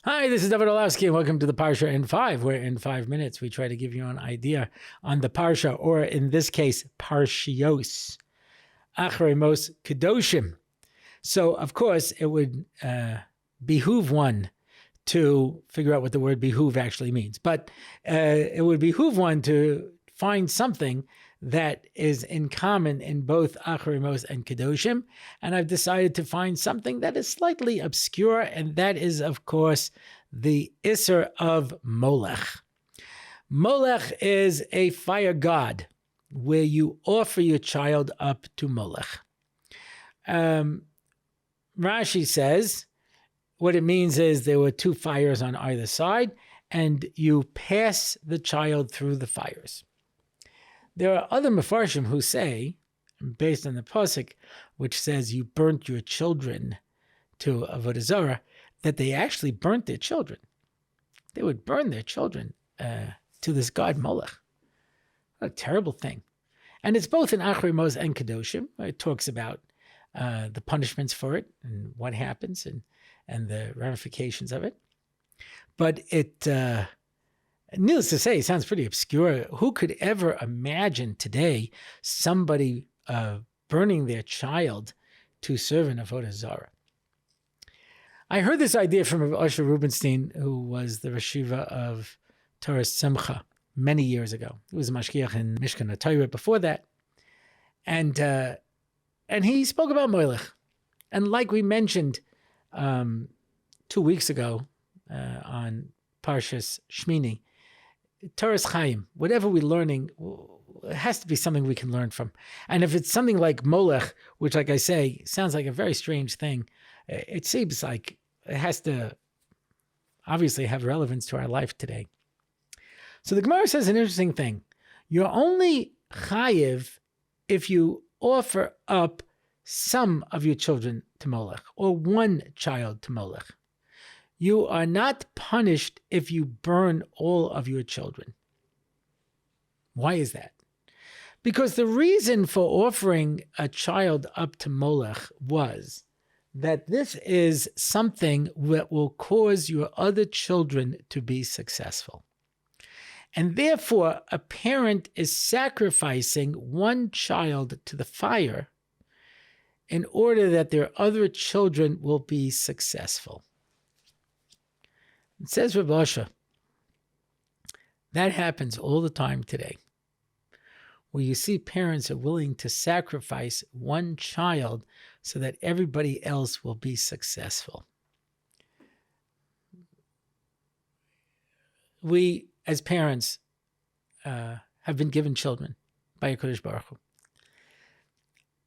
Hi, this is David Orlofsky, and welcome to the Parsha in 5, where in 5 minutes we try to give you an idea on the Parsha, or in this case, Parshios, Acharei Mos-Kedoshim. So, of course, it would behoove one to figure out what the word behoove actually means. But it would behoove one to find something that is in common in both Acharei Mos and Kedoshim. And I've decided to find something that is slightly obscure, and that is, of course, the Isser of Molech. Molech is a fire god where you offer your child up to Molech. Rashi says what it means is there were two fires on either side, and you pass the child through the fires. There are other Mefarshim who say, based on the Pasuk, which says you burnt your children to Avodah Zarah, that they actually burnt their children. They would burn their children to this god Molech. What a terrible thing. And it's both in Acharei Mos and Kedoshim. It talks about the punishments for it and what happens and the ramifications of it. But it... needless to say, it sounds pretty obscure. Who could ever imagine today somebody burning their child to serve in Avodah Zarah? I heard this idea from Rabbi Osher Rubinstein, who was the Rosh Yeshiva of Torah Simcha many years ago. He was a mashgiach in Mishkan HaTorah before that. And he spoke about Molech. And like we mentioned 2 weeks ago on Parshas Shmini, Torah's Chaim, whatever we're learning, it has to be something we can learn from. And if it's something like Molech, which, like I say, sounds like a very strange thing, it seems like it has to obviously have relevance to our life today. So the Gemara says an interesting thing. You're only chayiv if you offer up some of your children to Molech, or one child to Molech. You are not punished if you burn all of your children. Why is that? Because the reason for offering a child up to Molech was that this is something that will cause your other children to be successful. And therefore, a parent is sacrificing one child to the fire in order that their other children will be successful. It says Rav Asher, that happens all the time today, where you see parents are willing to sacrifice one child so that everybody else will be successful. We, as parents, have been given children by HaKadosh Baruch Hu.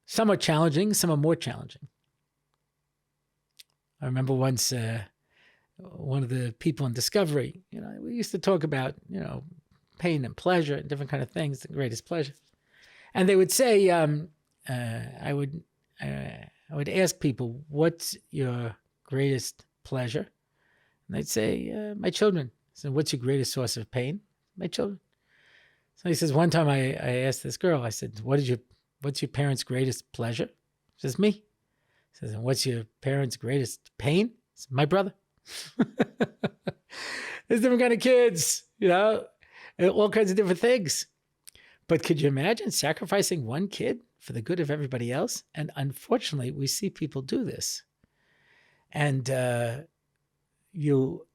Some are challenging, some are more challenging. I remember once one of the people in Discovery, we used to talk about, pain and pleasure and different kind of things, the greatest pleasure. And they would say, I would ask people, what's your greatest pleasure? And they'd say, my children. So what's your greatest source of pain? My children. So he says, one time I asked this girl, I said, what's your parents' greatest pleasure? She says, me. He says, and what's your parents' greatest pain? Says, my brother. There's different kind of kids, all kinds of different things. But could you imagine sacrificing one kid for the good of everybody else? And unfortunately, we see people do this. And you,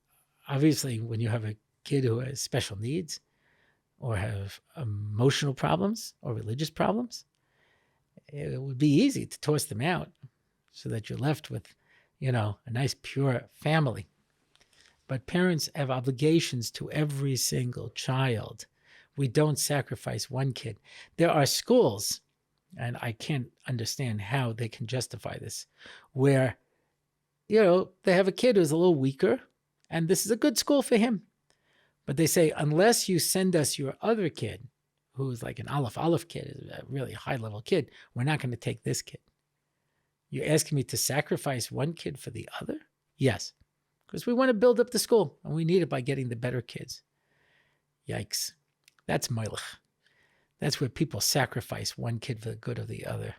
obviously, when you have a kid who has special needs or have emotional problems or religious problems, it would be easy to toss them out so that you're left with a nice, pure family. But parents have obligations to every single child. We don't sacrifice one kid. There are schools, and I can't understand how they can justify this, where, they have a kid who's a little weaker, and this is a good school for him. But they say, unless you send us your other kid, who's like an Aleph kid, a really high-level kid, we're not going to take this kid. You're asking me to sacrifice one kid for the other? Yes, because we want to build up the school, and we need it by getting the better kids. Yikes. That's Molech. That's where people sacrifice one kid for the good of the other.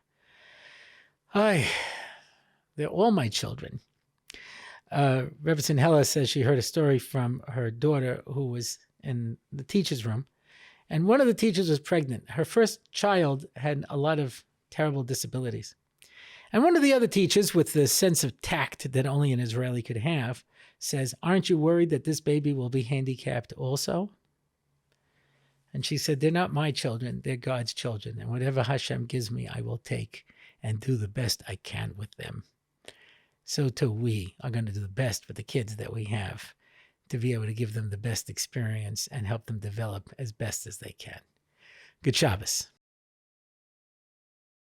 They're all my children. Rebbetzin Hella says she heard a story from her daughter who was in the teacher's room, and one of the teachers was pregnant. Her first child had a lot of terrible disabilities. And one of the other teachers, with the sense of tact that only an Israeli could have, says, "Aren't you worried that this baby will be handicapped also?" And she said, "They're not my children, they're God's children. And whatever Hashem gives me, I will take and do the best I can with them." So too we are going to do the best with the kids that we have to be able to give them the best experience and help them develop as best as they can. Good Shabbos.